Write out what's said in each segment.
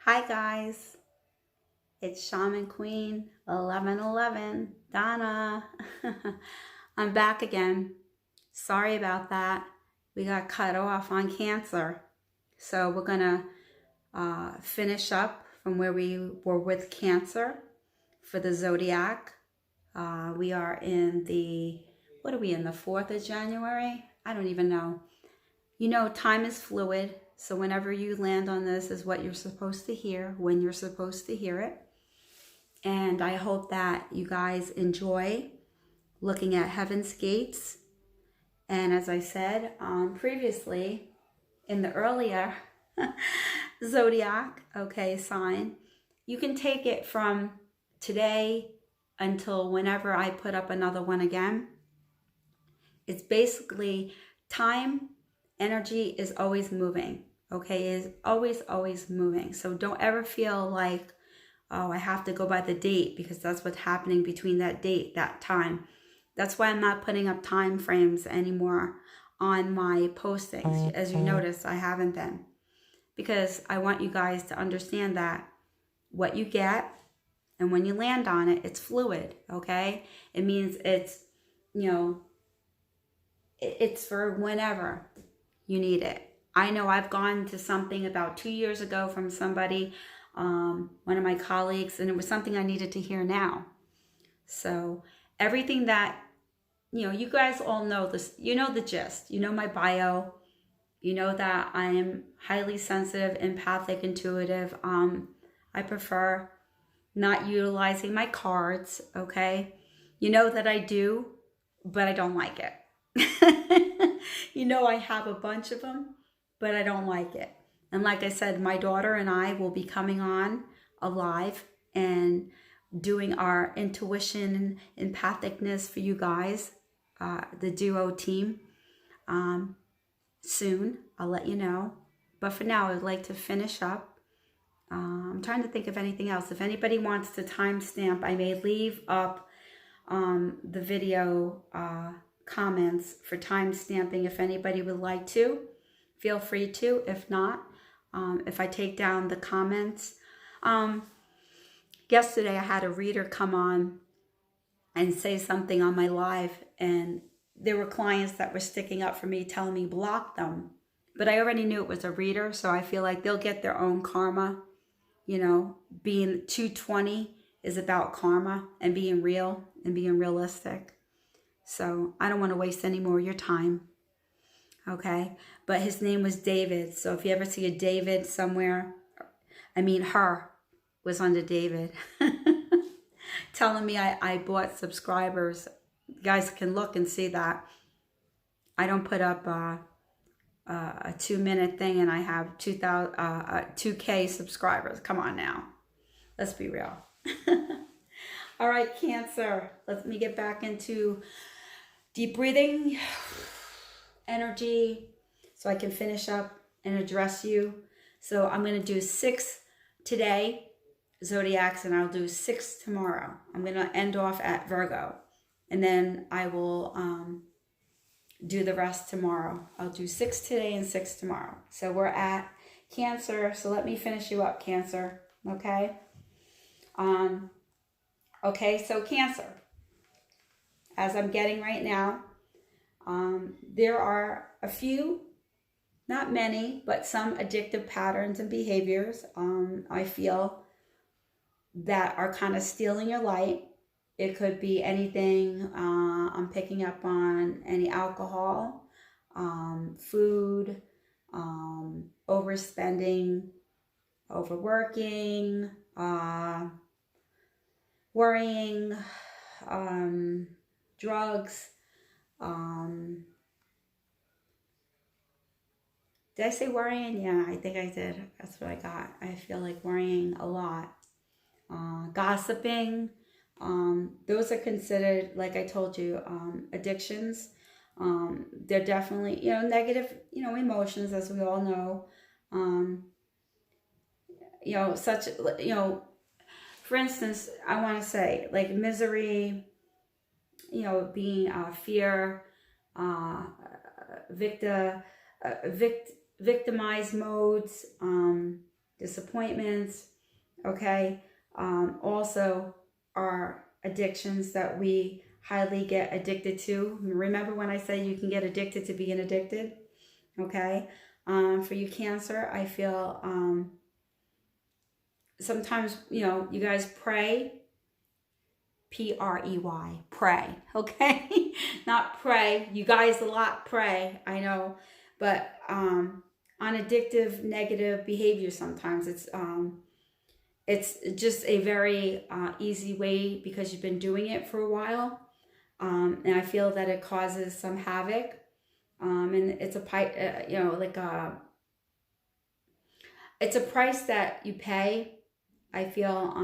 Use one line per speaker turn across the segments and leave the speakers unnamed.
Hi guys, it's Shaman Queen 1111 Donna. I'm back again. Sorry about that. We got cut off on Cancer. So we're gonna finish up from where we were with Cancer for the Zodiac. We are in what are we in, the 4th of January? I don't even know. You know, time is fluid. So whenever you land on this is what you're supposed to hear, when you're supposed to hear it. And I hope that you guys enjoy looking at Heaven's Gates. And as I said previously, in the earlier Zodiac, sign, you can take it from today until whenever I put up another one again. It's basically time, energy is always moving, is always moving. So don't ever feel like, oh, I have to go by the date because that's what's happening between that date, that time. That's why I'm not putting up time frames anymore on my postings. As you notice, I haven't been, because I want you guys to understand that what you get and when you land on it, it's fluid, okay? It means it's, it's for whenever you need it. I know I've gone to something about 2 years ago from somebody, one of my colleagues, and it was something I needed to hear now. So everything that, you guys all know this, you know the gist, you know my bio, you know that I am highly sensitive, empathic, intuitive. I prefer not utilizing my cards, okay? You know that I do, but I don't like it. You know I have a bunch of them, but I don't like it. And like I said, my daughter and I will be coming on live and doing our intuition and empathicness for you guys, the duo team, soon. I'll let you know. But for now, I'd like to finish up. I'm trying to think of anything else. If anybody wants to timestamp, I may leave up the video comments for timestamping if anybody would like to. Feel free to. If not, if I take down the comments. Yesterday I had a reader come on and say something on my live, and there were clients that were sticking up for me, telling me block them. But I already knew it was a reader, so I feel like they'll get their own karma. Being 220 is about karma and being real and being realistic. So I don't want to waste any more of your time. Okay, but his name was David. So if you ever see a David somewhere, her was under David. Telling me I bought subscribers. You guys can look and see that. I don't put up a 2-minute thing and I have 2K subscribers. Come on now. Let's be real. All right, Cancer. Let me get back into deep breathing, energy, so I can finish up and address you. So I'm going to do 6 today, Zodiacs, and I'll do 6 tomorrow. I'm going to end off at Virgo, and then I will do the rest tomorrow. I'll do 6 today and 6 tomorrow. So we're at Cancer. So let me finish you up, Cancer. Okay. Okay. So Cancer, as I'm getting right now, there are a few, not many, but some addictive patterns and behaviors, I feel, that are kind of stealing your light. It could be anything. I'm picking up on any alcohol, food, overspending, overworking, worrying, drugs. Did I say worrying? Yeah, I think I did. That's what I got. I feel like worrying a lot. Gossiping. Those are considered, like I told you, addictions. They're definitely, negative, emotions, as we all know. For instance, I want to say, like, misery, being fear, victimized modes, disappointments, okay? Also our addictions that we highly get addicted to. Remember when I said you can get addicted to being addicted, okay? For you Cancer, I feel sometimes, you guys pray, P-R-E-Y, pray, okay? Not pray. You guys a lot pray, I know, but on addictive, negative behavior sometimes. It's just a very easy way because you've been doing it for a while, and I feel that it causes some havoc, and it's it's a price that you pay. I feel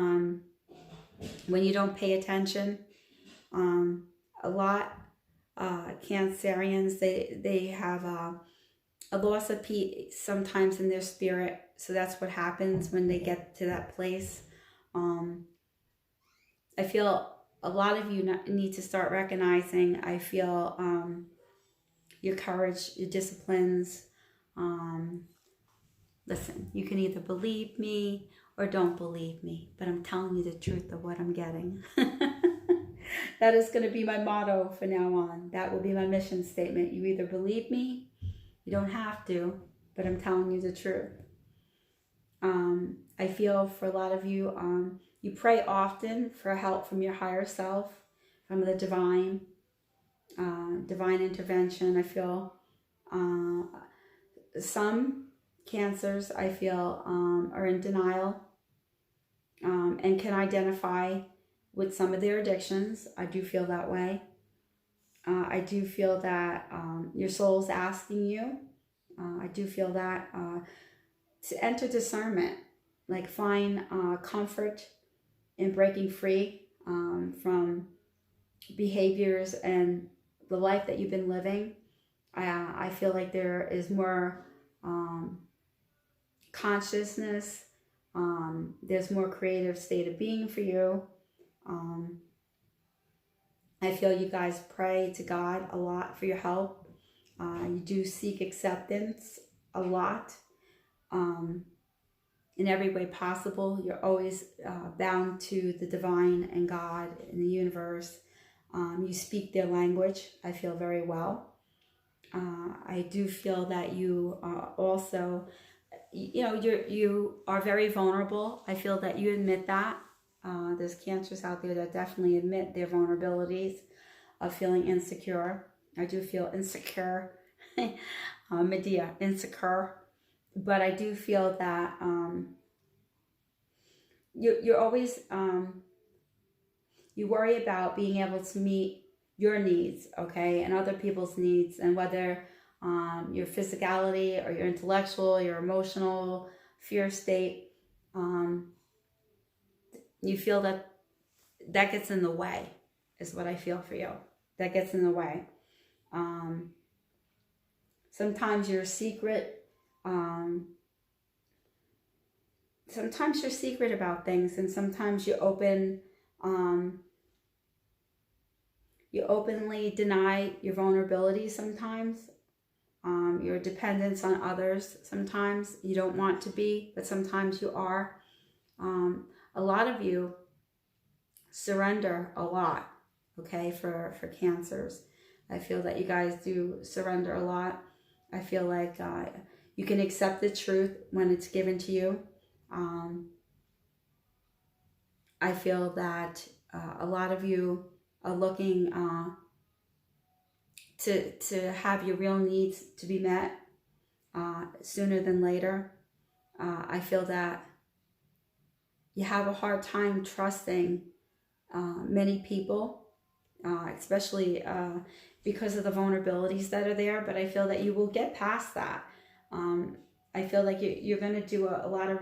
when you don't pay attention, a lot Cancerians, they have a loss of peace sometimes in their spirit. So that's what happens when they get to that place. I feel a lot of you need to start recognizing, I feel, your courage, your disciplines. Listen, you can either believe me or don't believe me, but I'm telling you the truth of what I'm getting. That is going to be my motto from now on. That will be my mission statement. You either believe me, you don't have to, but I'm telling you the truth. I feel for a lot of you, you pray often for help from your higher self, from the divine intervention. I feel some Cancers, I feel, are in denial and can identify with some of their addictions. I do feel that way. I do feel that your soul's asking you. I do feel that to enter discernment, like find comfort in breaking free from behaviors and the life that you've been living. I feel like there is more consciousness. There's more creative state of being for you. I feel you guys pray to God a lot for your help. You do seek acceptance a lot in every way possible. You're always bound to the divine and God and the universe. You speak their language, I feel, very well. I do feel that you also, you are very vulnerable. I feel that you admit that. There's Cancers out there that definitely admit their vulnerabilities of feeling insecure. I do feel insecure, Medea, insecure. But I do feel that you're always, you worry about being able to meet your needs, okay, and other people's needs, and whether your physicality or your intellectual, your emotional fear state, you feel that gets in the way, is what I feel for you. That gets in the way. Sometimes you're secret. Sometimes you're secret about things, and sometimes you openly deny your vulnerability sometimes. Your dependence on others. Sometimes you don't want to be, but sometimes you are. A lot of you surrender a lot, okay, for Cancers. I feel that you guys do surrender a lot. I feel like you can accept the truth when it's given to you. I feel that a lot of you are looking to have your real needs to be met sooner than later. I feel that you have a hard time trusting many people, especially because of the vulnerabilities that are there, but I feel that you will get past that. I feel like you're going to do a lot of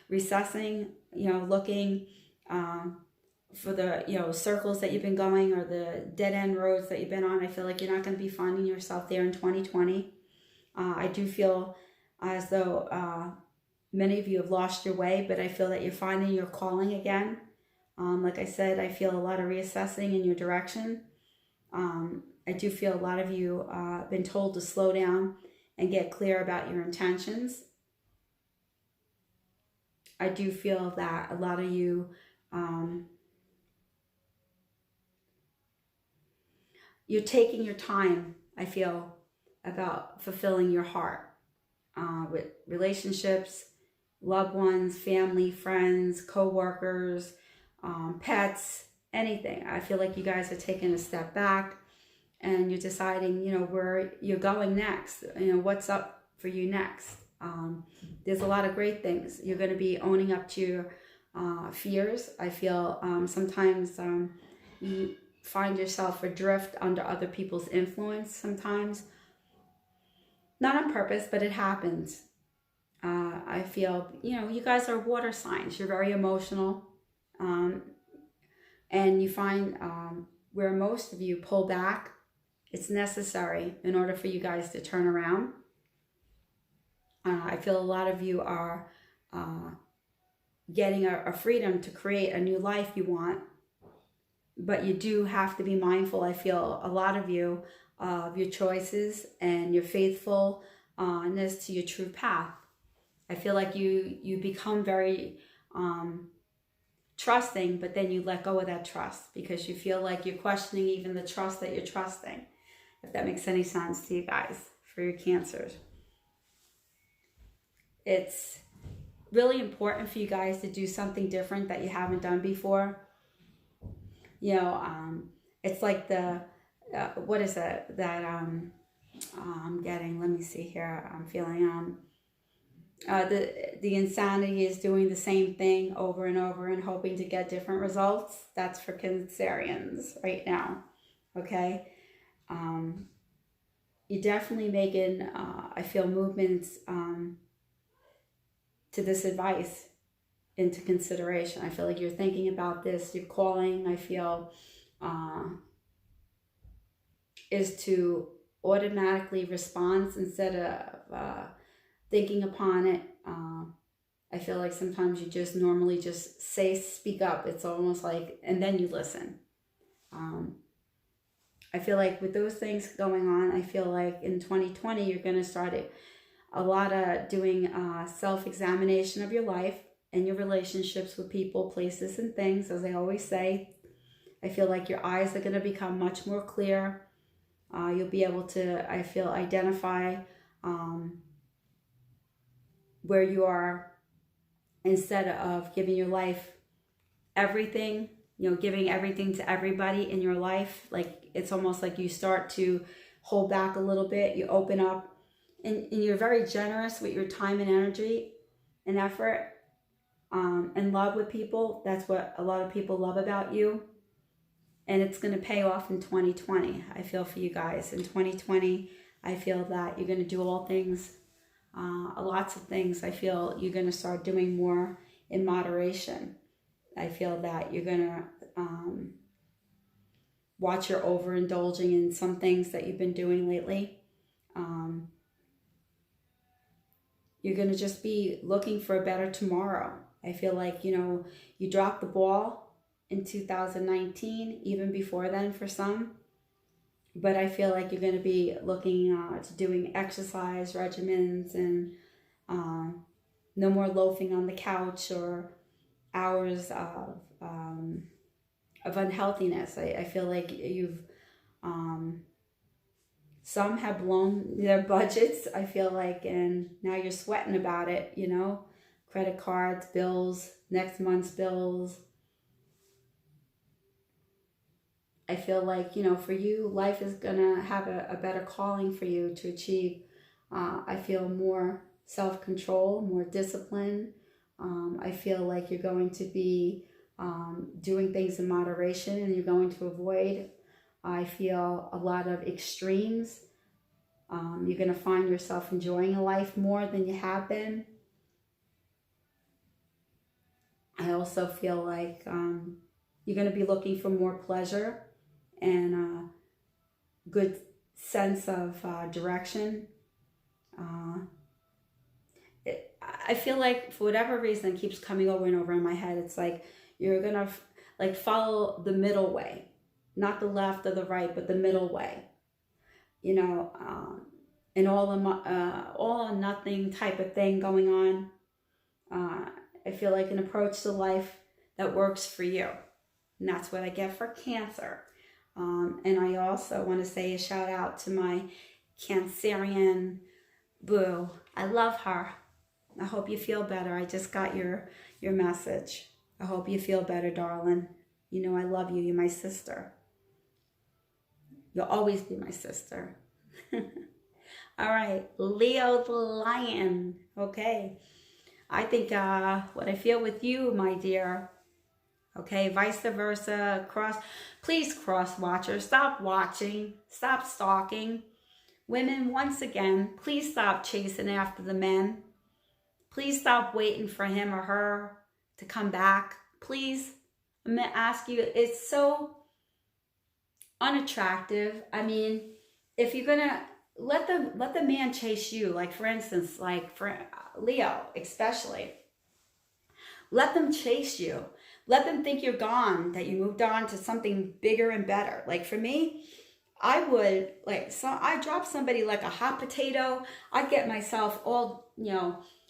recessing, looking for the, circles that you've been going or the dead-end roads that you've been on. I feel like you're not going to be finding yourself there in 2020. I do feel as though many of you have lost your way, but I feel that you're finding your calling again. Like I said, I feel a lot of reassessing in your direction. I do feel a lot of you have been told to slow down and get clear about your intentions. I do feel that a lot of you, you're taking your time, I feel, about fulfilling your heart with relationships, loved ones, family, friends, co-workers, pets, anything. I feel like you guys are taking a step back and you're deciding, where you're going next, what's up for you next. There's a lot of great things. You're going to be owning up to your fears. I feel sometimes you find yourself adrift under other people's influence sometimes. Not on purpose, but it happens. I feel, you guys are water signs. You're very emotional. And you find where most of you pull back, it's necessary in order for you guys to turn around. I feel a lot of you are getting a freedom to create a new life you want. But you do have to be mindful, I feel, a lot of you, of your choices and your faithfulness to your true path. I feel like you become very trusting, but then you let go of that trust because you feel like you're questioning even the trust that you're trusting, if that makes any sense to you guys, for your Cancers. It's really important for you guys to do something different that you haven't done before. It's like the, what is it that I'm getting? Let me see here. I'm feeling the insanity is doing the same thing over and over and hoping to get different results. That's for Cancerians right now. Okay. You're definitely making, I feel, movements to this advice into consideration. I feel like you're thinking about this, you're calling, I feel, is to automatically respond instead of thinking upon it. I feel like sometimes you just normally just speak up. It's almost like, and then you listen. I feel like with those things going on, I feel like in 2020, you're going to start a lot of doing self-examination of your life and your relationships with people, places, and things. As I always say, I feel like your eyes are going to become much more clear. You'll be able to, I feel, identify where you are instead of giving your life everything, giving everything to everybody in your life. Like, it's almost like you start to hold back a little bit. You open up and you're very generous with your time and energy and effort and love with people. That's what a lot of people love about you. And it's going to pay off in 2020, I feel, for you guys. In 2020, I feel that you're going to do all things, lots of things. I feel you're going to start doing more in moderation. I feel that you're going to watch your overindulging in some things that you've been doing lately. You're going to just be looking for a better tomorrow. I feel like, you dropped the ball in 2019, even before then for some. But I feel like you're going to be looking to doing exercise regimens and no more loafing on the couch or hours of unhealthiness. I feel like you've... some have blown their budgets, I feel like, and now you're sweating about it, credit cards, bills, next month's bills. I feel like, for you, life is going to have a better calling for you to achieve, I feel, more self-control, more discipline. I feel like you're going to be doing things in moderation and you're going to avoid, I feel, a lot of extremes. You're going to find yourself enjoying life more than you have been. I also feel like you're going to be looking for more pleasure and a good sense of direction. I feel like, for whatever reason, it keeps coming over and over in my head. It's like you're going to follow the middle way. Not the left or the right, but the middle way. And all or nothing type of thing going on. I feel like an approach to life that works for you. And that's what I get for Cancer. And I also want to say a shout out to my Cancerian boo. I love her. I hope you feel better. I just got your message. I hope you feel better, darling. You know I love you. You're my sister. You'll always be my sister. All right, Leo the Lion. Okay. I think what I feel with you, my dear. Okay, vice versa. Please, cross watchers, stop watching. Stop stalking. Women, once again, please stop chasing after the men. Please stop waiting for him or her to come back. Please, I'm going to ask you, it's so unattractive. I mean, if you're going to let the man chase you, like for instance, like for Leo especially, let them chase you. Let them think you're gone, that you moved on to something bigger and better. Like for me, I would, I drop somebody like a hot potato. I'd get myself all,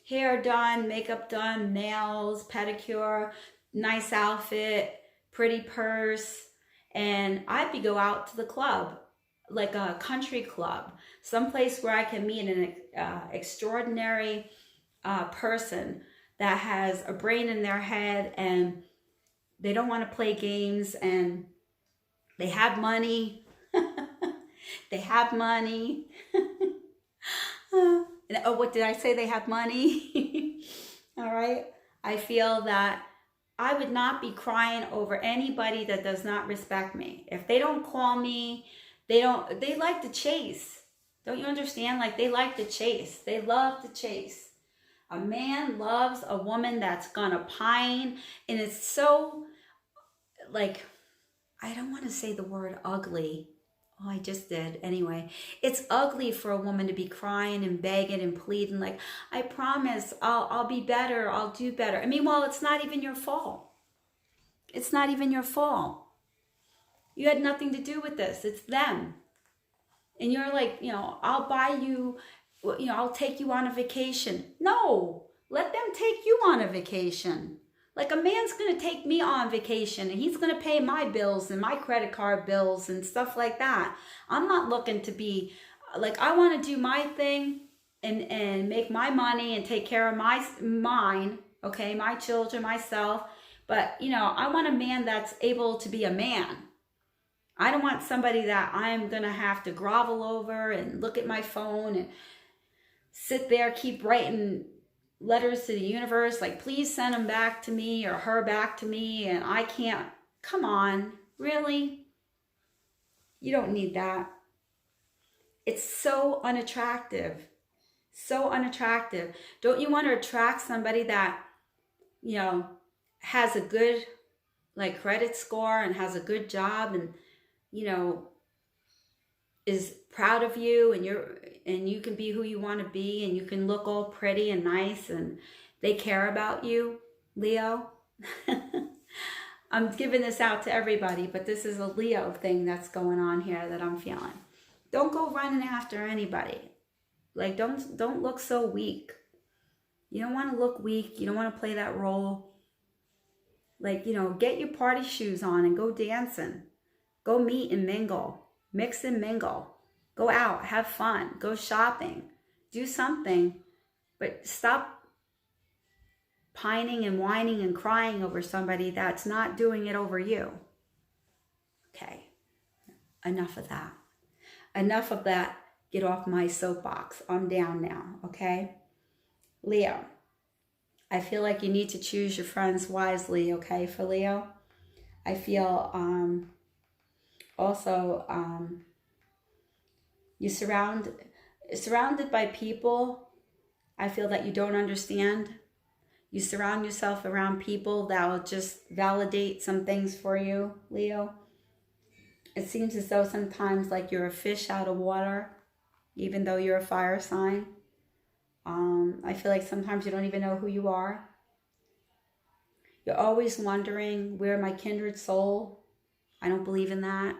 hair done, makeup done, nails, pedicure, nice outfit, pretty purse. And I'd go out to the club, like a country club, someplace where I can meet an extraordinary person that has a brain in their head and they don't want to play games and they have money. They have money. Oh, what did I say? They have money. All right. I feel that I would not be crying over anybody that does not respect me. If they don't call me, they like to chase. Don't you understand? Like they like to chase. They love to chase. A man loves a woman that's gonna pine, and it's so, like, I don't want to say the word ugly. Oh, I just did. Anyway, it's ugly for a woman to be crying and begging and pleading like, I promise I'll be better. I'll do better. I mean, well, it's not even your fault. It's not even your fault. You had nothing to do with this. It's them. And you're like, I'll buy you, I'll take you on a vacation. No, let them take you on a vacation. Like a man's going to take me on vacation and he's going to pay my bills and my credit card bills and stuff like that. I'm not looking to be like, I want to do my thing and make my money and take care of mine, okay, my children, myself. But, I want a man that's able to be a man. I don't want somebody that I'm going to have to grovel over and look at my phone and sit there, keep writing letters to the universe, like, please send him back to me or her back to me, and I can't. Come on, really? You don't need that. It's so unattractive. So unattractive. Don't you want to attract somebody that, has a good, credit score and has a good job and, is proud of you and you can be who you want to be and you can look all pretty and nice and they care about you, Leo? I'm giving this out to everybody, but this is a Leo thing that's going on here that I'm feeling. Don't go running after anybody. Like, don't look so weak. You don't want to look weak. You don't want to play that role. Like, get your party shoes on and go dancing. Go meet and mingle. Mix and mingle. Go out, have fun, go shopping, do something, but stop pining and whining and crying over somebody that's not doing it over you. Okay, enough of that. Enough of that. Get off my soapbox. I'm down now, okay? Leo, I feel like you need to choose your friends wisely, okay, for Leo? I feel you're surrounded by people I feel that you don't understand. You surround yourself around people that will just validate some things for you, Leo. It seems as though sometimes like you're a fish out of water, even though you're a fire sign. I feel like sometimes you don't even know who you are. You're always wondering, where my kindred soul? I don't believe in that.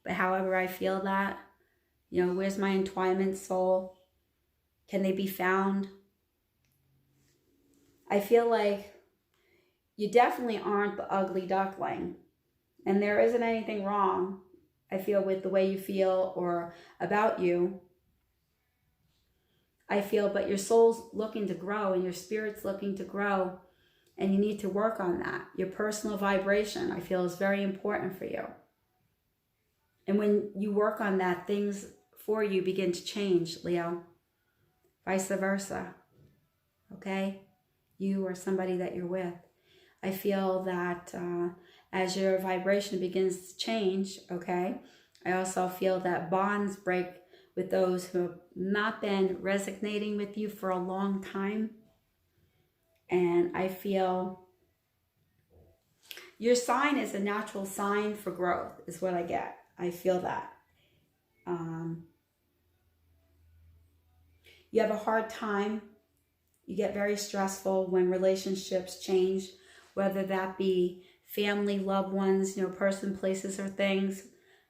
But however I feel that, where's my entwinement soul? Can they be found? I feel like you definitely aren't the ugly duckling. And there isn't anything wrong, I feel, with the way you feel or about you. I feel, but your soul's looking to grow and your spirit's looking to grow, and you need to work on that. Your personal vibration, I feel, is very important for you. And when you work on that, things for you begin to change, Leo. Vice versa. Okay? You or somebody that you're with. I feel that as your vibration begins to change, okay, I also feel that bonds break with those who have not been resonating with you for a long time. And I feel your sign is a natural sign for growth, is what I get. I feel that. You have a hard time. You get very stressful when relationships change, whether that be family, loved ones, person, places, or things.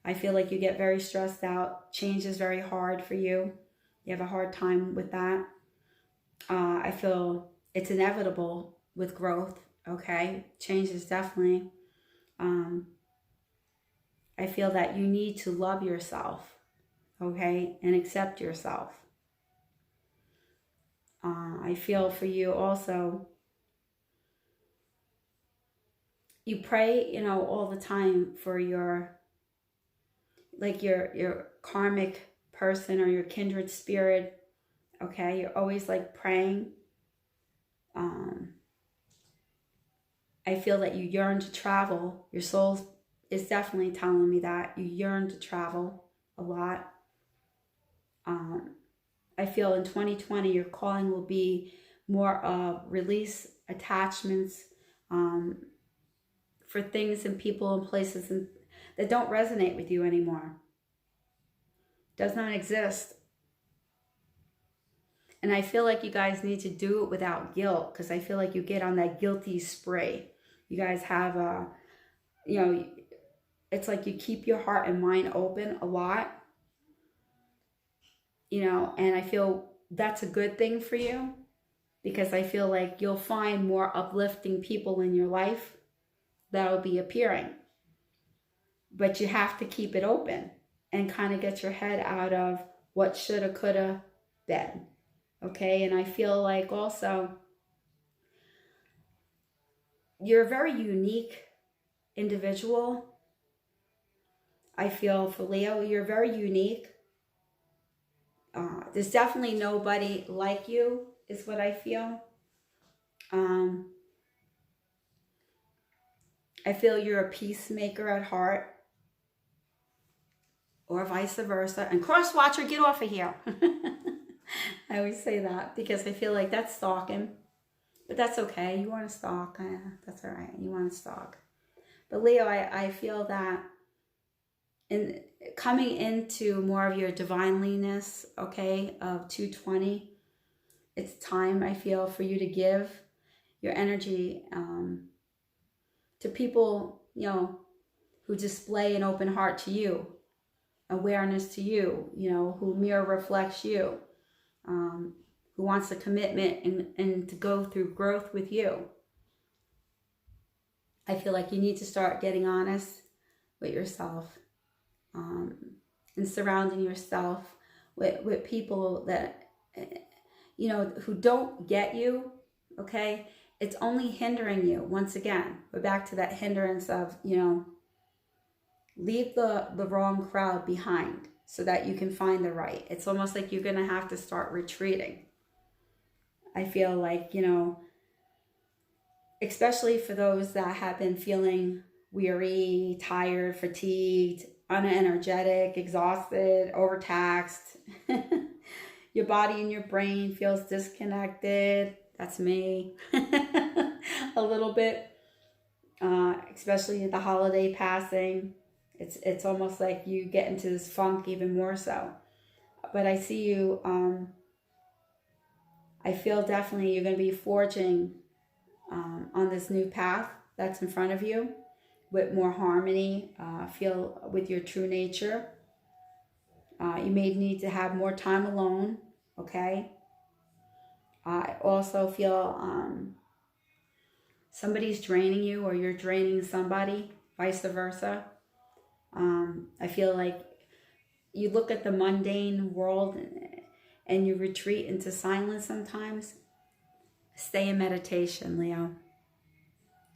I feel like you get very stressed out. Change is very hard for you. You have a hard time with that. I feel it's inevitable with growth, okay? Change is definitely. I feel that you need to love yourself, okay, and accept yourself. I feel for you also, you pray, all the time for your karmic person or your kindred spirit, okay? You're always praying. I feel that you yearn to travel. Your soul is definitely telling me that. You yearn to travel a lot. I feel in 2020, your calling will be more of release attachments for things and people and places that don't resonate with you anymore. Does not exist. And I feel like you guys need to do it without guilt, because I feel like you get on that guilty spree. You guys have it's like you keep your heart and mind open a lot, and I feel that's a good thing for you, because I feel like you'll find more uplifting people in your life that'll be appearing. But you have to keep it open and kind of get your head out of what shoulda, coulda been. Okay? And I feel like also you're a very unique individual. I feel for Leo, you're very unique. There's definitely nobody like you, is what I feel. I feel you're a peacemaker at heart, or vice versa. And cross watcher, get off of here. I always say that because I feel like that's stalking. But that's okay. You want to stalk. That's all right. You want to stalk. But Leo, I feel that in coming into more of your divineliness, okay, of 220, it's time, I feel, for you to give your energy to people, who display an open heart to you, awareness to you, who mirror reflects you, who wants a commitment and to go through growth with you. I feel like you need to start getting honest with yourself, and surrounding yourself with people that, who don't get you, okay? It's only hindering you. Once again, we're back to that hindrance of, leave the wrong crowd behind so that you can find the right. It's almost like you're going to have to start retreating. I feel like, especially for those that have been feeling weary, tired, fatigued, unenergetic, exhausted, overtaxed. Your body and your brain feels disconnected. That's me. A little bit. Especially the holiday passing. It's almost like you get into this funk even more so. But I see you, I feel definitely you're going to be forging on this new path that's in front of you with more harmony, feel with your true nature. You may need to have more time alone, okay? I also feel somebody's draining you or you're draining somebody, vice versa. I feel like you look at the mundane world and you retreat into silence sometimes. Stay in meditation, Leo.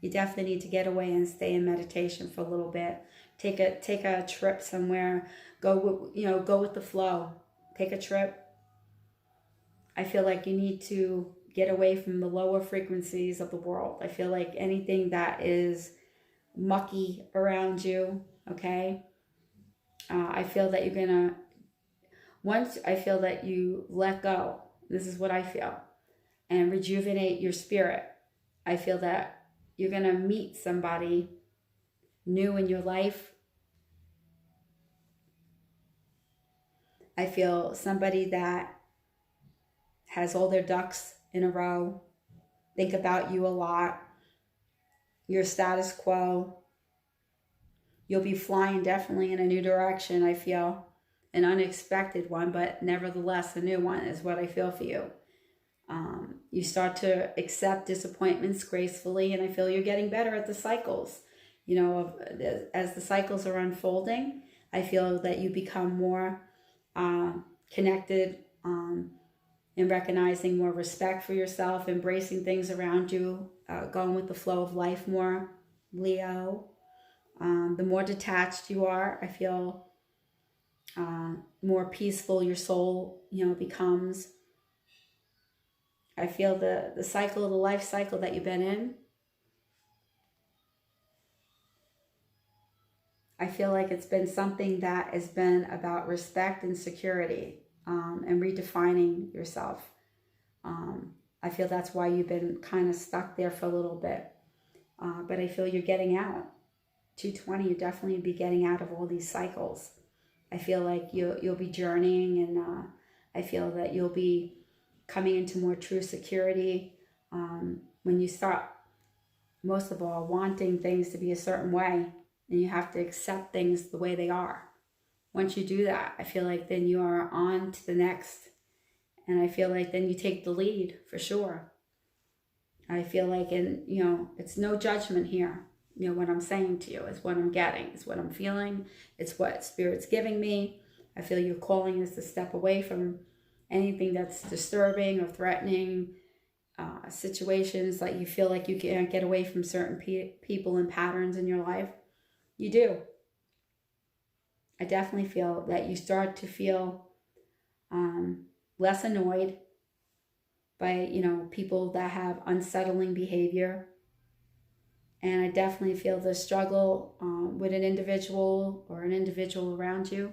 You definitely need to get away and stay in meditation for a little bit. Take a trip somewhere. Go with the flow. Take a trip. I feel like you need to get away from the lower frequencies of the world. I feel like anything that is mucky around you, okay? I feel that once I feel that you let go, this is what I feel, and rejuvenate your spirit, I feel that you're going to meet somebody new in your life. I feel somebody that has all their ducks in a row, think about you a lot, your status quo. You'll be flying definitely in a new direction, I feel. An unexpected one, but nevertheless a new one is what I feel for you. You start to accept disappointments gracefully, and I feel you're getting better at the cycles. As the cycles are unfolding, I feel that you become more connected in recognizing more respect for yourself, embracing things around you, going with the flow of life more, Leo. The more detached you are, I feel more peaceful your soul, becomes. I feel the cycle, the life cycle that you've been in. I feel like it's been something that has been about respect and security, and redefining yourself. I feel that's why you've been kind of stuck there for a little bit. But I feel you're getting out. 220, you definitely be getting out of all these cycles. I feel like you'll be journeying, and I feel that you'll be coming into more true security when you start, most of all, wanting things to be a certain way, and you have to accept things the way they are. Once you do that, I feel like then you are on to the next, and I feel like then you take the lead for sure. I feel like, it's no judgment here. What I'm saying to you is what I'm getting, it's what I'm feeling, it's what Spirit's giving me. I feel your calling is to step away from anything that's disturbing or threatening, situations like you feel like you can't get away from certain people and patterns in your life. You do. I definitely feel that you start to feel less annoyed by, people that have unsettling behavior. And I definitely feel the struggle with an individual or an individual around you.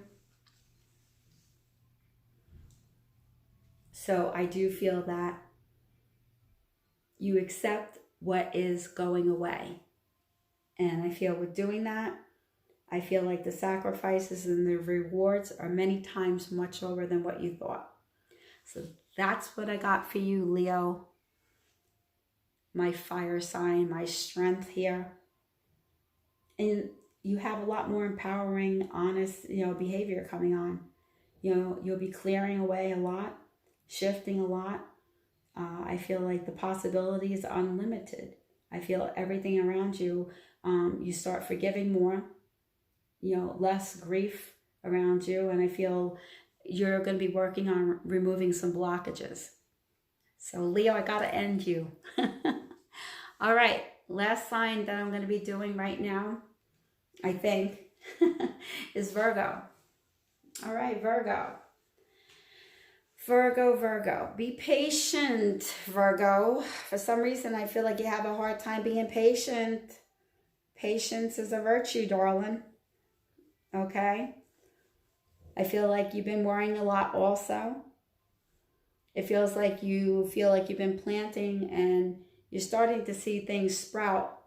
So I do feel that you accept what is going away. And I feel with doing that, I feel like the sacrifices and the rewards are many times much lower than what you thought. So that's what I got for you, Leo. My fire sign, my strength here. And you have a lot more empowering, honest, behavior coming on. You'll be clearing away a lot, shifting a lot. I feel like the possibilities are unlimited. I feel everything around you, you start forgiving more, less grief around you. And I feel you're going to be working on removing some blockages. So Leo, I got to end you. All right, last sign that I'm going to be doing right now, I think, is Virgo. All right, Virgo. Virgo. Be patient, Virgo. For some reason, I feel like you have a hard time being patient. Patience is a virtue, darling. Okay? I feel like you've been worrying a lot also. It feels like you've been planting and you're starting to see things sprout,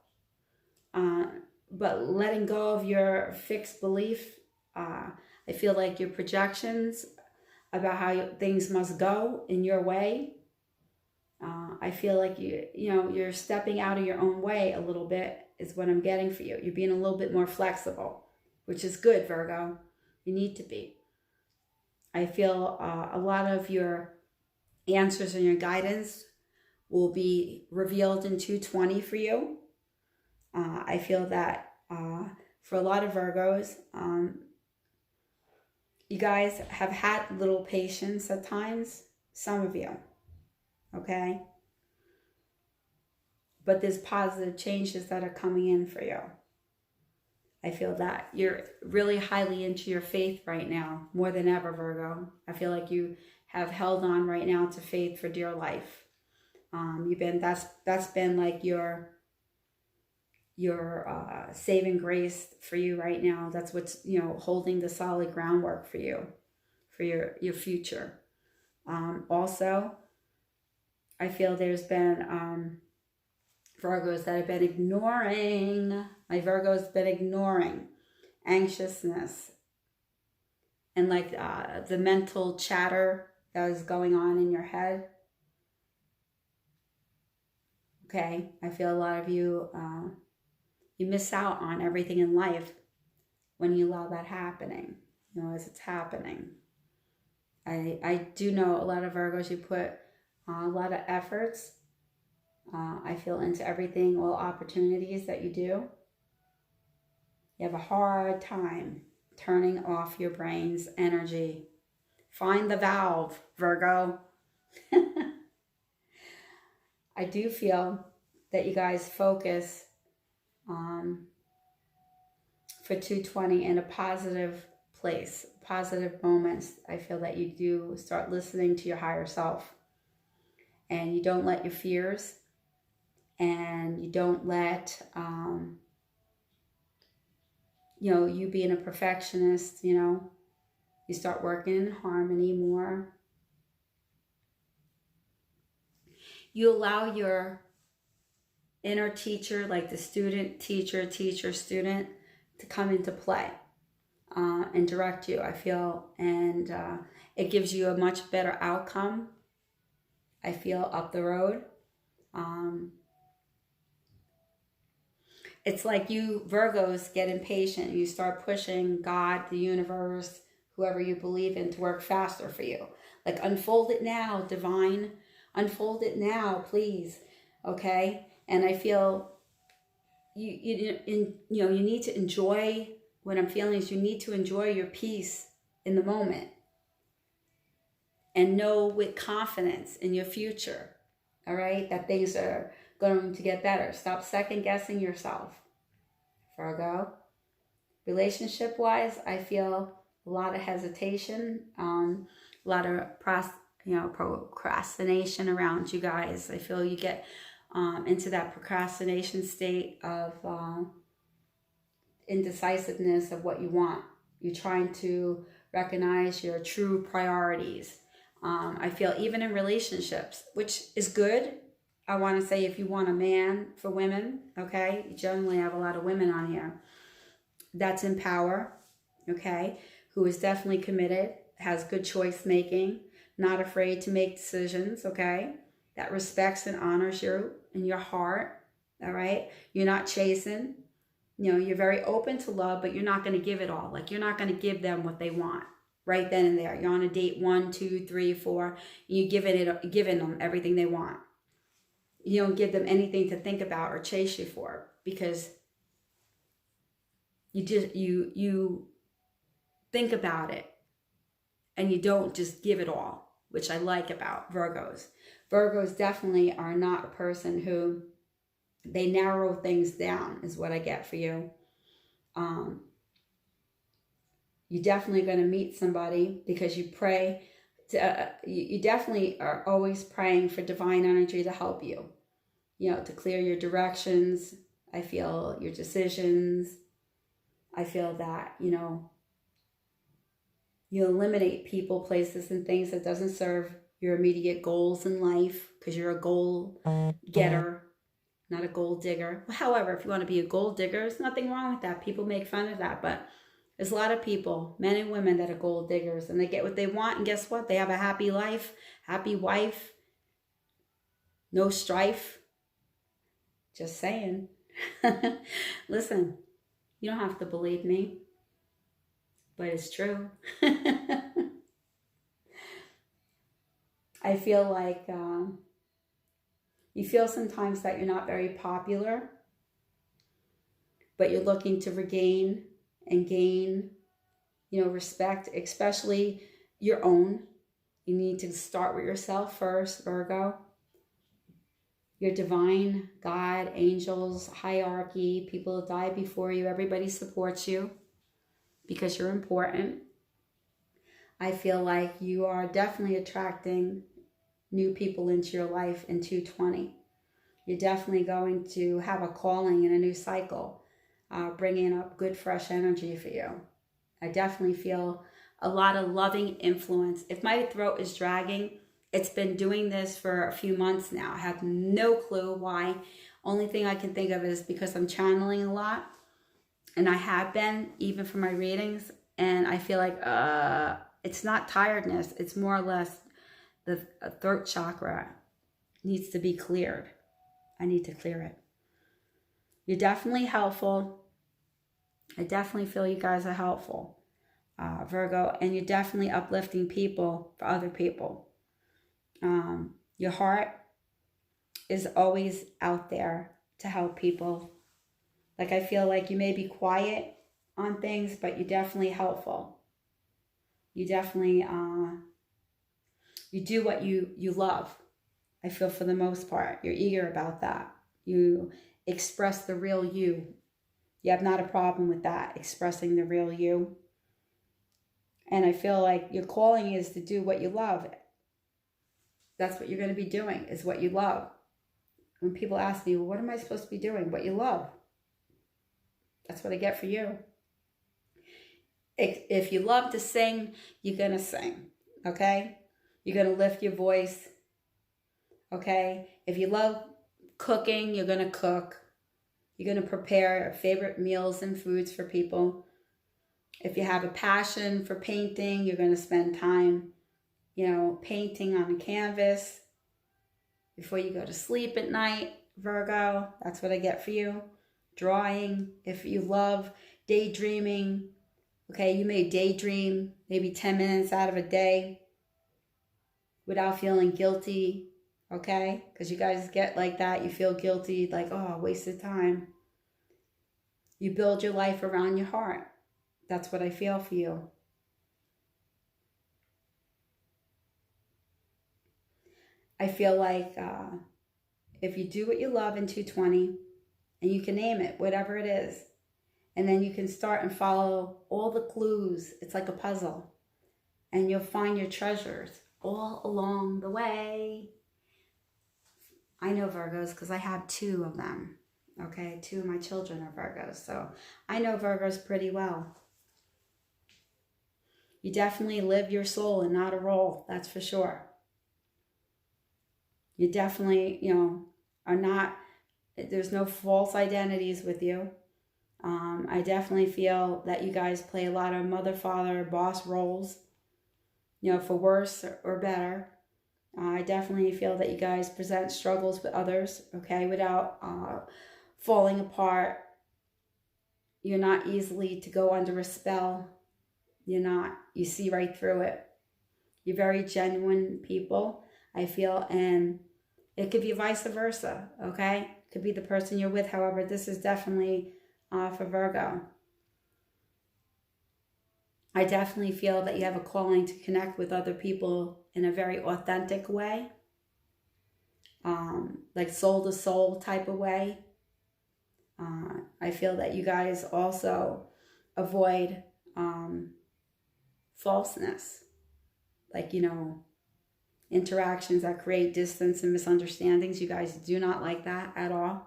but letting go of your fixed belief. I feel like your projections about how things must go in your way. I feel like you're stepping out of your own way a little bit is what I'm getting for you. You're being a little bit more flexible, which is good, Virgo. You need to be. I feel a lot of your answers and your guidance will be revealed in 220 for you. I feel that for a lot of Virgos, you guys have had little patience at times, some of you, okay? But there's positive changes that are coming in for you. I feel that you're really highly into your faith right now, more than ever, Virgo. I feel like you have held on right now to faith for dear life. That's been like your saving grace for you right now. That's what's, holding the solid groundwork for you, for your future. Also, I feel there's been Virgos that have been ignoring, my Virgo's been ignoring anxiousness and like the mental chatter that is going on in your head. Okay, I feel a lot of you, you miss out on everything in life when you allow that happening, as it's happening. I do know a lot of Virgos, you put a lot of efforts, I feel, into everything, all opportunities that you do. You have a hard time turning off your brain's energy. Find the valve, Virgo. I do feel that you guys focus for 220 in a positive place, positive moments. I feel that you do start listening to your higher self, and you don't let your fears, and you don't let you being a perfectionist, you start working in harmony more. You allow your inner teacher, like the student, teacher, student, to come into play and direct you, I feel. And it gives you a much better outcome, I feel, up the road. It's like you Virgos get impatient. You start pushing God, the universe, whoever you believe in, to work faster for you. Like, unfold it now, divine. Unfold it now, please. Okay? And I feel you need to enjoy, what I'm feeling is you need to enjoy your peace in the moment and know with confidence in your future, all right, that things are going to get better. Stop second guessing yourself, Virgo. Relationship wise, I feel a lot of hesitation, a lot of procrastination around you guys. I feel you get into that procrastination state of indecisiveness of what you want. You're trying to recognize your true priorities. I feel even in relationships, which is good. I want to say, if you want a man, for women, okay, you generally have a lot of women on here that's in power, okay, who is definitely committed, has good choice making, not afraid to make decisions, okay, that respects and honors you in your heart, all right? You're not chasing, you're very open to love, but you're not going to give it all. Like, you're not going to give them what they want right then and there. You're on a date 1, 2, 3, 4, and you're giving them everything they want. You don't give them anything to think about or chase you for, because you think about it and you don't just give it all, which I like about Virgos. Virgos definitely are not a person who, they narrow things down, is what I get for you. You're definitely going to meet somebody because you pray. You definitely are always praying for divine energy to help you, to clear your directions. I feel your decisions. I feel that, you eliminate people, places, and things that doesn't serve your immediate goals in life, because you're a goal getter, not a gold digger. However, if you want to be a gold digger, there's nothing wrong with that. People make fun of that, but there's a lot of people, men and women, that are gold diggers, and they get what they want, and guess what? They have a happy life, happy wife, no strife. Just saying. Listen, you don't have to believe me, but it's true. I feel like You feel sometimes that you're not very popular, but you're looking to regain and gain, respect, especially your own. You need to start with yourself first, Virgo. Your divine, God, angels, hierarchy, people that die before you, everybody supports you because you're important. I feel like you are definitely attracting new people into your life in 220. You're definitely going to have a calling in a new cycle, bringing up good, fresh energy for you. I definitely feel a lot of loving influence. If my throat is dragging, it's been doing this for a few months now. I have no clue why. Only thing I can think of is because I'm channeling a lot. And I have been, even for my readings. And I feel like it's not tiredness. It's more or less the throat chakra needs to be cleared. I need to clear it. You're definitely helpful. I definitely feel you guys are helpful, Virgo. And you're definitely uplifting people for other people. Your heart is always out there to help people. Like, I feel like you may be quiet on things, but you're definitely helpful. You definitely, you do what you love. I feel for the most part, you're eager about that. You express the real you. You have not a problem with that, expressing the real you. And I feel like your calling is to do what you love. That's what you're going to be doing, is what you love. When people ask me, well, what am I supposed to be doing? What you love. That's what I get for you. If you love to sing, you're going to sing, okay? You're going to lift your voice, okay? If you love cooking, you're going to cook. You're going to prepare your favorite meals and foods for people. If you have a passion for painting, you're going to spend time, painting on a canvas before you go to sleep at night, Virgo. That's what I get for you. Drawing. If you love daydreaming, okay, you may daydream maybe 10 minutes out of a day without feeling guilty, okay? Because you guys get like that. You feel guilty, like, oh, wasted time. You build your life around your heart. That's what I feel for you. I feel like if you do what you love in 220, and you can name it, whatever it is, and then you can start and follow all the clues. It's like a puzzle. And you'll find your treasures all along the way. I know Virgos because I have 2 of them. Okay, 2 of my children are Virgos. So I know Virgos pretty well. You definitely live your soul and not a role. That's for sure. You definitely, are not, there's no false identities with you. I definitely feel that you guys play a lot of mother, father, boss roles, for worse or better. I definitely feel that you guys present struggles with others, okay, without falling apart. You're not easily to go under a spell. You're not. You see right through it. You're very genuine people, I feel, and it could be vice versa, okay? It could be the person you're with. However, this is definitely for Virgo. I definitely feel that you have a calling to connect with other people in a very authentic way, like soul to soul type of way. I feel that you guys also avoid falseness, like, interactions that create distance and misunderstandings. You guys do not like that at all.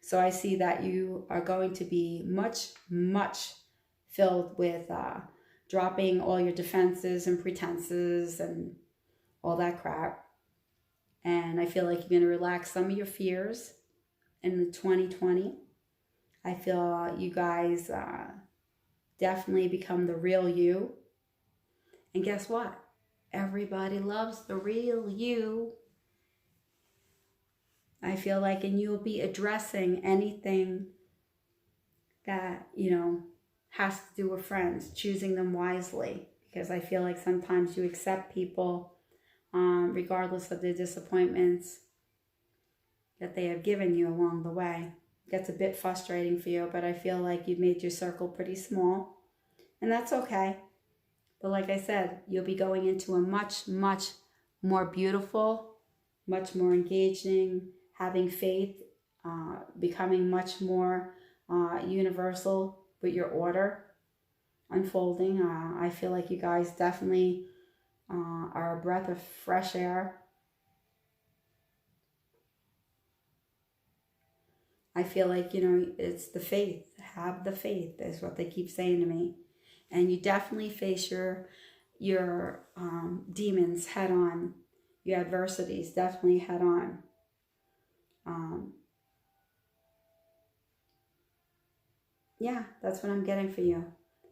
So I see that you are going to be much, much filled with dropping all your defenses and pretenses and all that crap. And I feel like you're going to relax some of your fears in the 2020. I feel you guys definitely become the real you. And guess what? Everybody loves the real you. I feel like, and you'll be addressing anything that, has to do with friends, choosing them wisely. Because I feel like sometimes you accept people regardless of their disappointments. that they have given you along the way. It gets a bit frustrating for you, but I feel like you've made your circle pretty small, and that's okay. But like I said, you'll be going into a much, much more beautiful, much more engaging, having faith, becoming much more universal with your order unfolding. I feel like you guys definitely are a breath of fresh air. I feel like, it's the faith. Have the faith is what they keep saying to me. And you definitely face your demons head on. Your adversities definitely head on. Yeah, that's what I'm getting for you.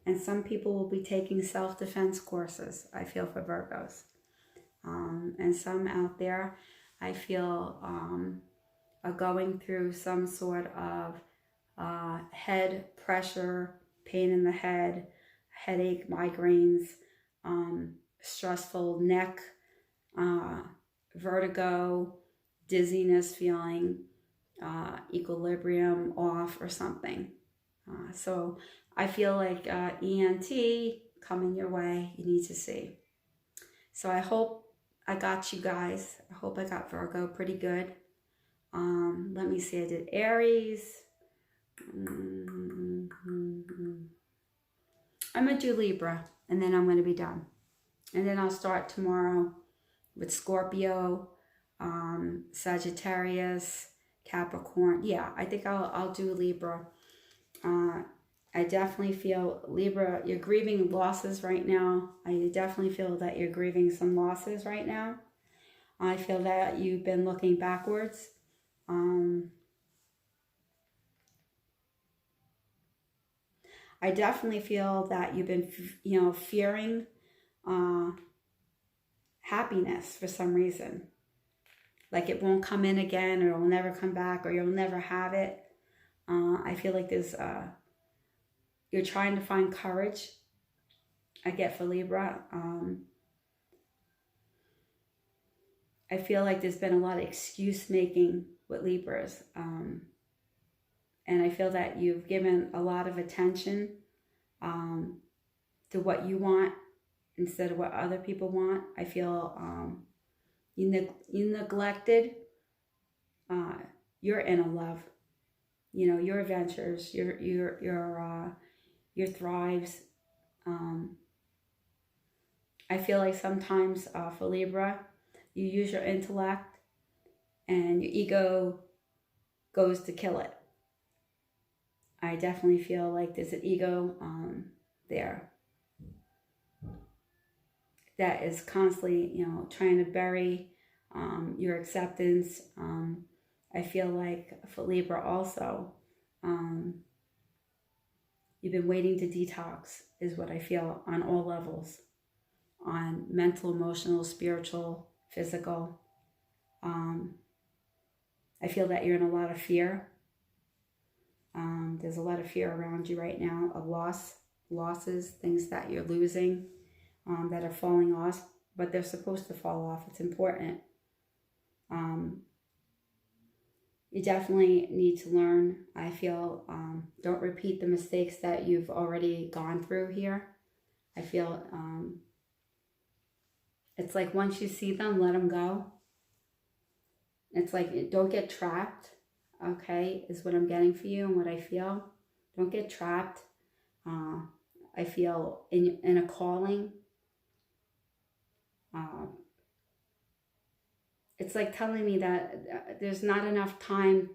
And some people will be taking self-defense courses, I feel, for Virgos. And some out there, I feel, are going through some sort of head pressure, pain in the head, headache, migraines, stressful neck, vertigo, dizziness feeling, equilibrium off or something. So I feel like ENT coming your way, you need to see. So I hope I got you guys. I hope I got Virgo pretty good. Let me see, I did Aries. I'm going to do Libra, and then I'm going to be done. And then I'll start tomorrow with Scorpio, Sagittarius, Capricorn. Yeah, I think I'll do Libra. I definitely feel, Libra, you're grieving losses right now. I definitely feel that you're grieving some losses right now. I feel that you've been looking backwards. I definitely feel that you've been, fearing happiness for some reason. Like it won't come in again, or it will never come back, or you'll never have it. I feel like there's, you're trying to find courage, I get for Libra. I feel like there's been a lot of excuse making with Libras. And I feel that you've given a lot of attention to what you want instead of what other people want. I feel you neglected your inner love, your adventures, your thrives. I feel like sometimes for Libra, you use your intellect and your ego goes to kill it. I definitely feel like there's an ego there that is constantly, trying to bury your acceptance. I feel like for Libra also, you've been waiting to detox is what I feel on all levels, on mental, emotional, spiritual, physical. I feel that you're in a lot of fear. There's a lot of fear around you right now of losses, things that you're losing, that are falling off, but they're supposed to fall off. It's important. You definitely need to learn. I feel, don't repeat the mistakes that you've already gone through here. I feel it's like once you see them, let them go. It's like, don't get trapped. Okay, is what I'm getting for you and what I feel. Don't get trapped. I feel in a calling. It's like telling me that there's not enough time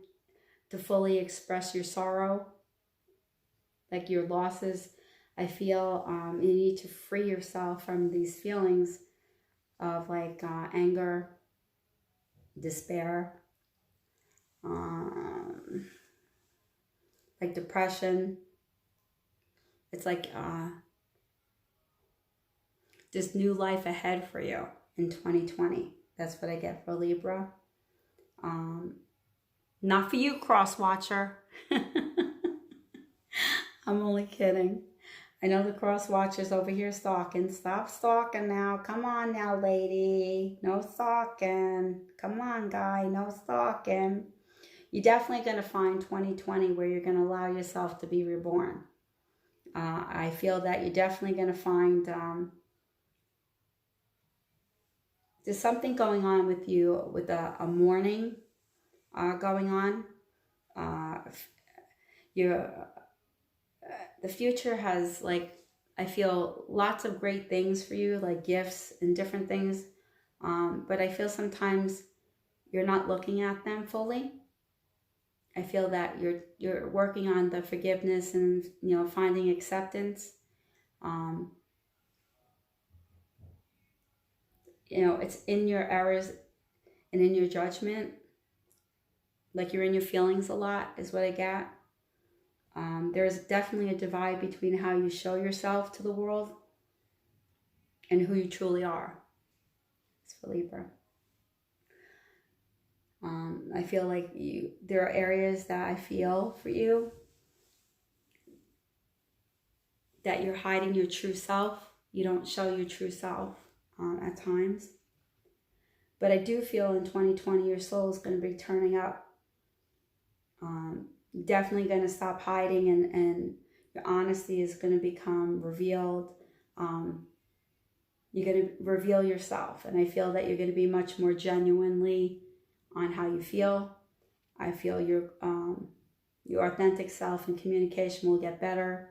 to fully express your sorrow, like your losses. I feel you need to free yourself from these feelings of like anger, despair, like depression. It's like this new life ahead for you in 2020. That's what I get for Libra. Not for you, cross watcher. I'm only kidding. I know the cross watchers over here stalking. Stop stalking now. Come on now, lady. No stalking. Come on, guy. No stalking. you're definitely going to find 2020 where you're going to allow yourself to be reborn. I feel that you're definitely going to find there's something going on with you with a mourning going on. The future has, like, I feel lots of great things for you, like gifts and different things. But I feel sometimes you're not looking at them fully. I feel that you're working on the forgiveness and, you know, finding acceptance. You know, it's in your errors and in your judgment. Like, you're in your feelings a lot is what I get. There's definitely a divide between how you show yourself to the world and who you truly are. It's for Libra. I feel like there are areas that I feel for you that you're hiding your true self. You don't show your true self at times. But I do feel in 2020 your soul is going to be turning up. Definitely going to stop hiding, and your honesty is going to become revealed. You're going to reveal yourself, and I feel that you're going to be much more genuinely on how you feel. I feel your authentic self and communication will get better.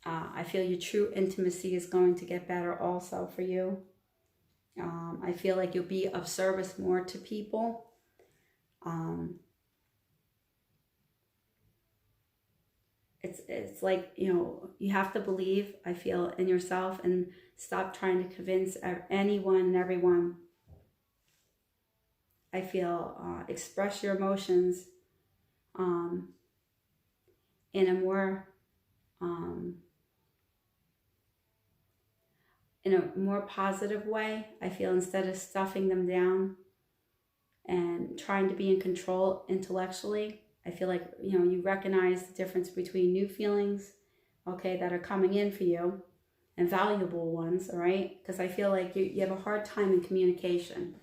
I feel your true intimacy is going to get better also for you. I feel like you'll be of service more to people. It's like, you know, you have to believe, I feel, in yourself and stop trying to convince anyone and everyone. I feel express your emotions in a more positive way. I feel, instead of stuffing them down and trying to be in control intellectually. I feel like, you know, you recognize the difference between new feelings, okay, that are coming in for you, and valuable ones, all right? Because I feel like you have a hard time in communication.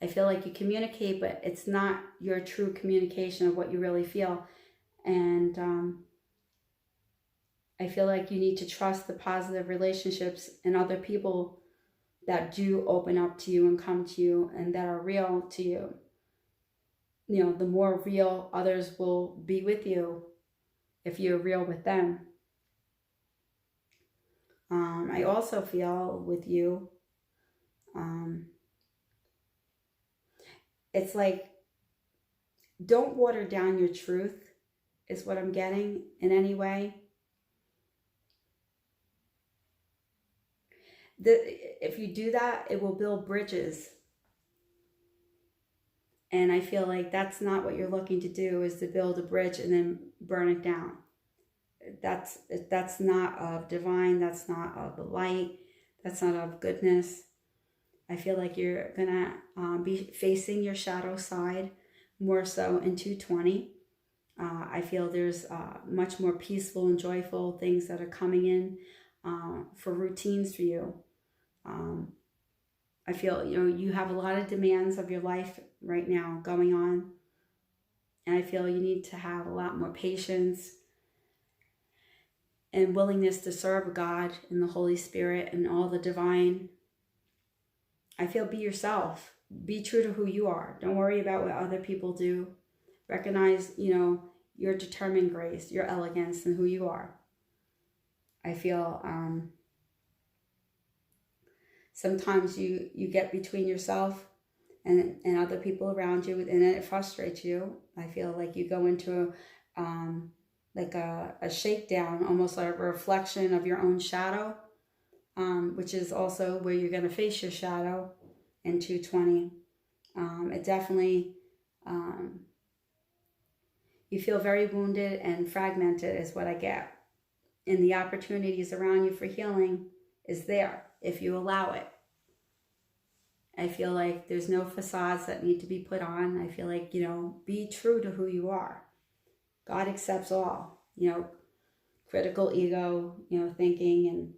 I feel like you communicate, but it's not your true communication of what you really feel. And I feel like you need to trust the positive relationships and other people that do open up to you and come to you and that are real to you. You know, the more real others will be with you if you're real with them. I also feel with you, it's like, don't water down your truth is what I'm getting in any way. If you do that, it will build bridges. And I feel like that's not what you're looking to do, is to build a bridge and then burn it down. That's not of divine, that's not of the light, that's not of goodness. I feel like you're gonna be facing your shadow side more so in 220. I feel there's much more peaceful and joyful things that are coming in for routines for you. I feel, you know, you have a lot of demands of your life right now going on. And I feel you need to have a lot more patience and willingness to serve God and the Holy Spirit and all the divine. I feel, be yourself. Be true to who you are. Don't worry about what other people do. Recognize, you know, your determined grace, your elegance, and who you are. I feel sometimes you get between yourself and other people around you, and it frustrates you. I feel like you go into like a shakedown, almost like a reflection of your own shadow, which is also where you're going to face your shadow in 220. It definitely, you feel very wounded and fragmented is what I get. And the opportunities around you for healing is there if you allow it. I feel like there's no facades that need to be put on. I feel like, you know, be true to who you are. God accepts all, you know, critical ego, you know, thinking, and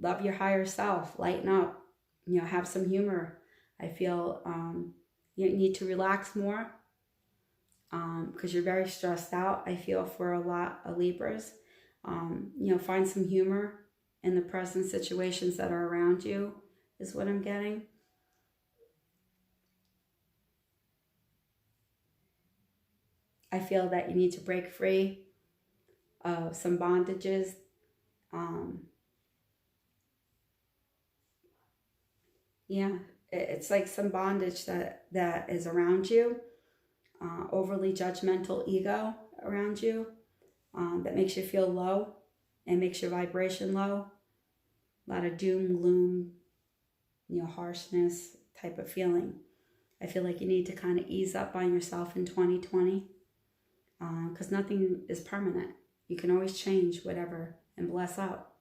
love your higher self, lighten up, you know, have some humor. I feel You need to relax more because you're very stressed out. I feel for a lot of Libras. Find some humor in the present situations that are around you is what I'm getting. I feel that you need to break free of some bondages. It's like some bondage that is around you. Overly judgmental ego around you that makes you feel low and makes your vibration low. A lot of doom, gloom, harshness type of feeling. I feel like you need to kind of ease up on yourself in 2020 because nothing is permanent. You can always change whatever and bless up.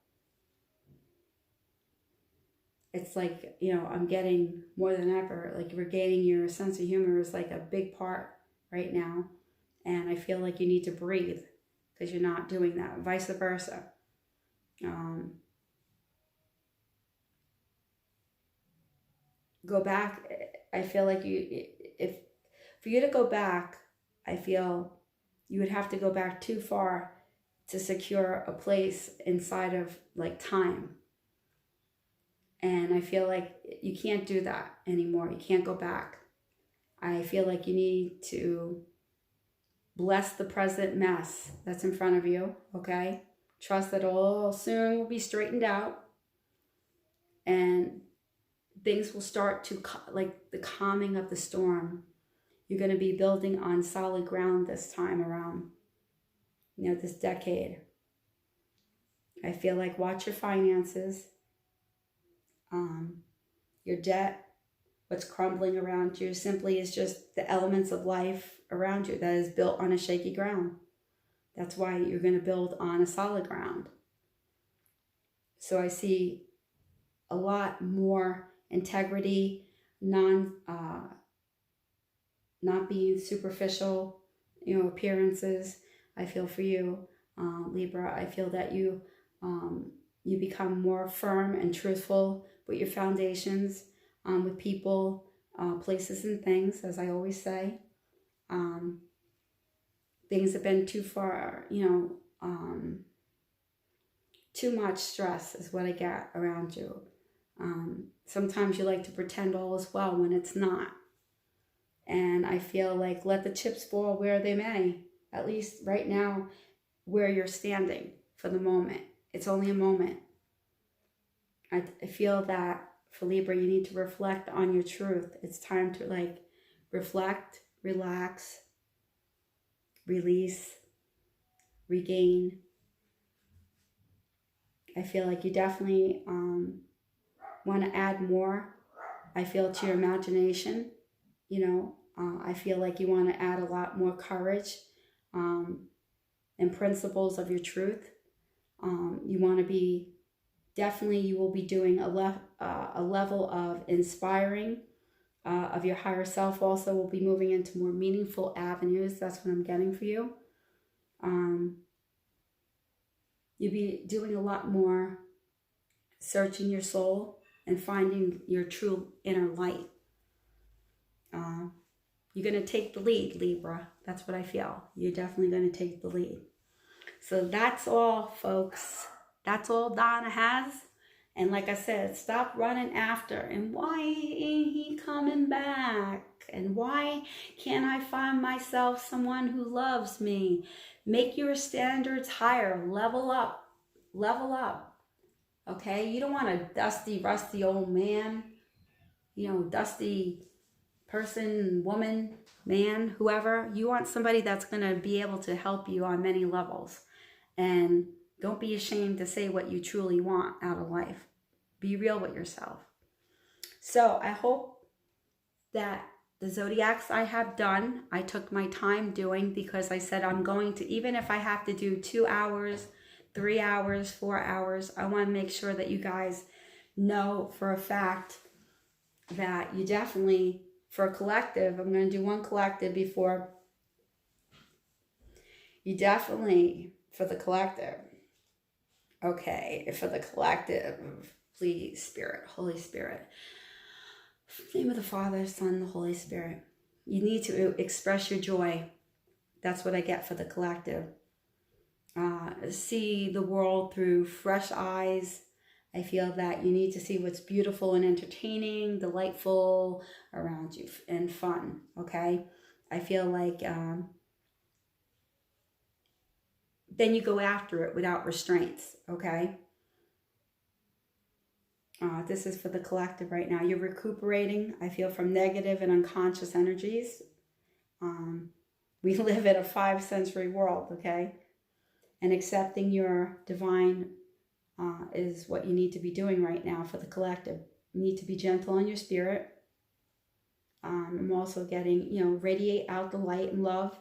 It's like, I'm getting more than ever, like regaining your sense of humor is like a big part right now. And I feel like you need to breathe because you're not doing that. Vice versa. Go back. I feel like for you to go back, I feel you would have to go back too far to secure a place inside of like time. And I feel like you can't do that anymore. You can't go back. I feel like you need to bless the present mess that's in front of you, okay? Trust that all soon will be straightened out. And things will start to, like the calming of the storm. You're going to be building on solid ground this time around, this decade. I feel like watch your finances. Your debt, what's crumbling around you simply is just the elements of life around you that is built on a shaky ground. That's why you're going to build on a solid ground. So I see a lot more integrity, not being superficial, appearances. I feel for you, Libra. I feel that you become more firm and truthful with your foundations, with people, places, and things, as I always say. Things have been too far, too much stress is what I get around you. Sometimes you like to pretend all is well when it's not. And I feel like let the chips fall where they may, at least right now where you're standing for the moment. It's only a moment. I feel that for Libra, you need to reflect on your truth. It's time to reflect, relax, release, regain. I feel like you definitely want to add more, I feel, to your imagination. I feel like you want to add a lot more courage and principles of your truth. You want to be, definitely you will be doing a level of inspiring of your higher self. Also will be moving into more meaningful avenues. That's what I'm getting for you. You'll be doing a lot more searching your soul and finding your true inner light. You're going to take the lead, Libra. That's what I feel. You're definitely going to take the lead. So that's all, folks. That's all Donna has. And like I said, stop running after. And why ain't he coming back? And why can't I find myself someone who loves me? Make your standards higher. Level up. Level up. Okay? You don't want a dusty, rusty old man. Dusty person, woman, man, whoever. You want somebody that's going to be able to help you on many levels. And don't be ashamed to say what you truly want out of life. Be real with yourself. So I hope that the zodiacs I have done, I took my time doing, because I said I'm going to, even if I have to do 2 hours, 3 hours, 4 hours, I want to make sure that you guys know for a fact that you definitely, for a collective, I'm going to do one collective before, you definitely, for the collective, okay, for the collective, please, Spirit, Holy Spirit, in the name of the Father, Son, the Holy Spirit, You need to express your joy. That's what I get for the collective. See the world through fresh eyes. I feel that you need to see what's beautiful and entertaining, delightful around you, and fun, okay? I feel like then you go after it without restraints, okay? This is for the collective right now. You're recuperating, I feel, from negative and unconscious energies. We live in a 5 sensory world, okay? And accepting your divine is what you need to be doing right now for the collective. You need to be gentle on your spirit. I'm also getting, radiate out the light and love.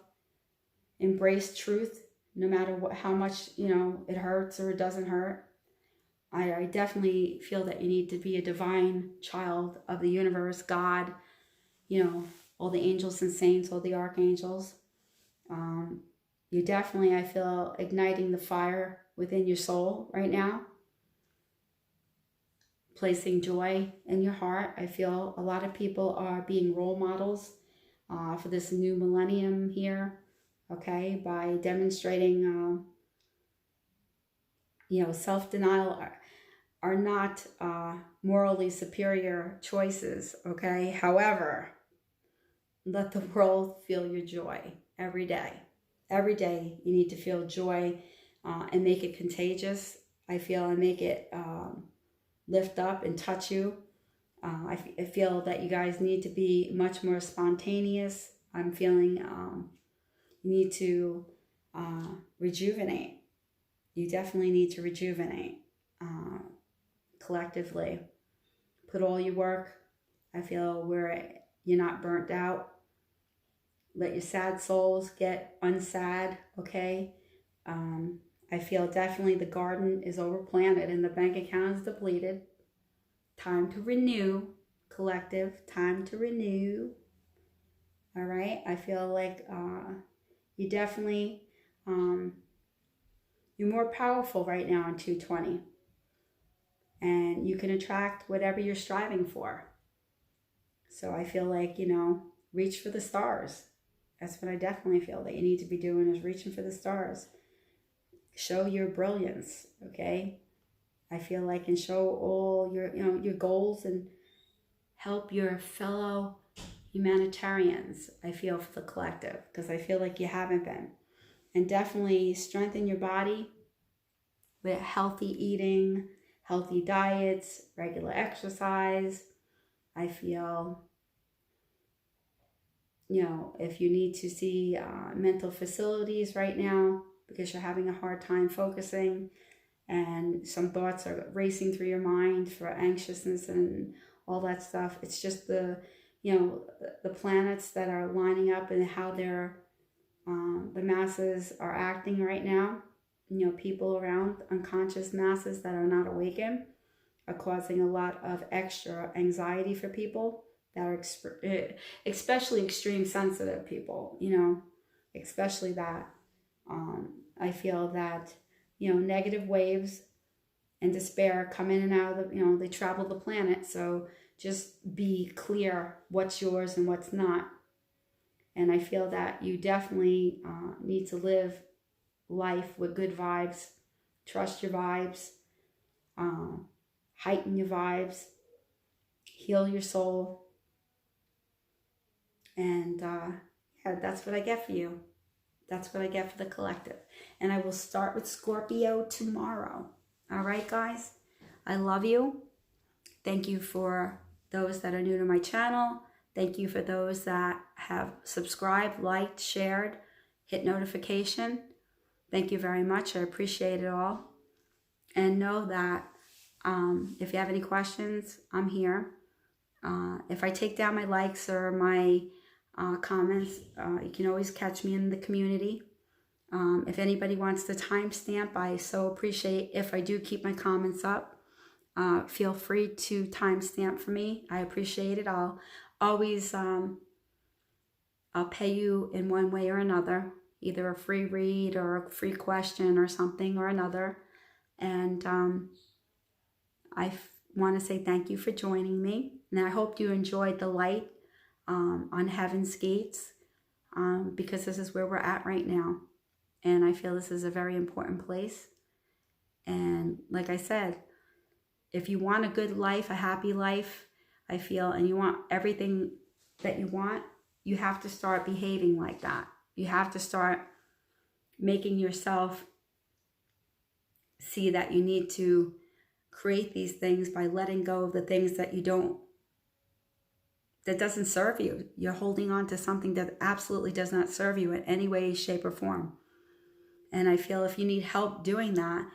Embrace truth, no matter how much, it hurts or it doesn't hurt. I definitely feel that you need to be a divine child of the universe, God, all the angels and saints, all the archangels. You definitely, I feel, igniting the fire within your soul right now. Placing joy in your heart. I feel a lot of people are being role models for this new millennium here, okay, by demonstrating, self-denial are not morally superior choices, okay? However, let the world feel your joy every day. Every day you need to feel joy and make it contagious, I feel, and make it lift up and touch you. I feel that you guys need to be much more spontaneous. I'm feeling you need to rejuvenate. You definitely need to rejuvenate collectively. Put all your work, I feel, where you're not burnt out. Let your sad souls get unsad, okay? I feel definitely the garden is overplanted and the bank account is depleted. Time to renew, collective. Time to renew. All right? I feel like you definitely, you're more powerful right now in 220. And you can attract whatever you're striving for. So I feel like, reach for the stars. That's what I definitely feel that you need to be doing, is reaching for the stars. Show your brilliance, okay? I feel like, and show all your, your goals, and help your fellow humanitarians, I feel, for the collective, because I feel like you haven't been. And definitely strengthen your body with healthy eating, healthy diets, regular exercise. I feel, if you need to see mental facilities right now because you're having a hard time focusing and some thoughts are racing through your mind for anxiousness and all that stuff, it's just the planets that are lining up and how they're, the masses are acting right now. People around, unconscious masses that are not awakened, are causing a lot of extra anxiety for people that are especially extreme sensitive people, especially that. I feel that, negative waves and despair come in and out of the, they travel the planet. So just be clear what's yours and what's not. And I feel that you definitely need to live life with good vibes. Trust your vibes. Heighten your vibes. Heal your soul. And that's what I get for you. That's what I get for the collective. And I will start with Scorpio tomorrow. All right, guys? I love you. Thank you for those that are new to my channel. Thank you for those that have subscribed, liked, shared, hit notification. Thank you very much. I appreciate it all. And know that if you have any questions, I'm here. If I take down my likes or my comments, you can always catch me in the community. If anybody wants to timestamp, I so appreciate if I do keep my comments up. Feel free to timestamp for me. I appreciate it. I'll always I'll pay you in one way or another, either a free read or a free question or something or another. And I want to say thank you for joining me. And I hope you enjoyed the light on heaven's gates, because this is where we're at right now. And I feel this is a very important place. And like I said, if you want a good life, a happy life, I feel, and you want everything that you want, you have to start behaving like that. You have to start making yourself see that you need to create these things by letting go of the things that that doesn't serve you. You're holding on to something that absolutely does not serve you in any way, shape, or form. And I feel if you need help doing that,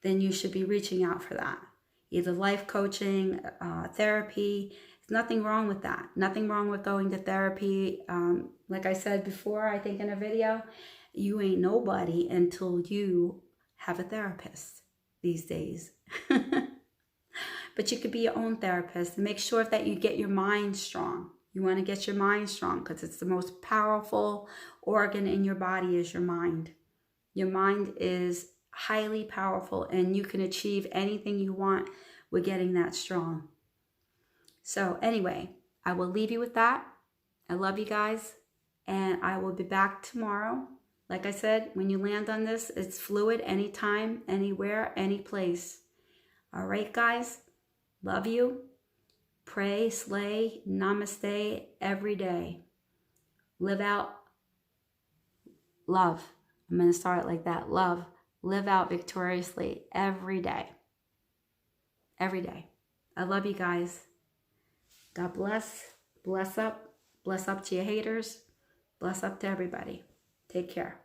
then you should be reaching out for that. Either life coaching, therapy. There's nothing wrong with that. Nothing wrong with going to therapy. Like I said before, I think in a video, you ain't nobody until you have a therapist these days. But you could be your own therapist and make sure that you get your mind strong. You want to get your mind strong because it's the most powerful organ in your body is your mind. Your mind is highly powerful and you can achieve anything you want with getting that strong. So anyway, I will leave you with that. I love you guys and I will be back tomorrow. Like I said, when you land on this, it's fluid anytime, anywhere, any place. All right, guys. Love you. Pray, slay, namaste every day. Live out love. I'm going to start it like that. Love. Live out victoriously every day. Every day. I love you guys. God bless. Bless up. Bless up to your haters. Bless up to everybody. Take care.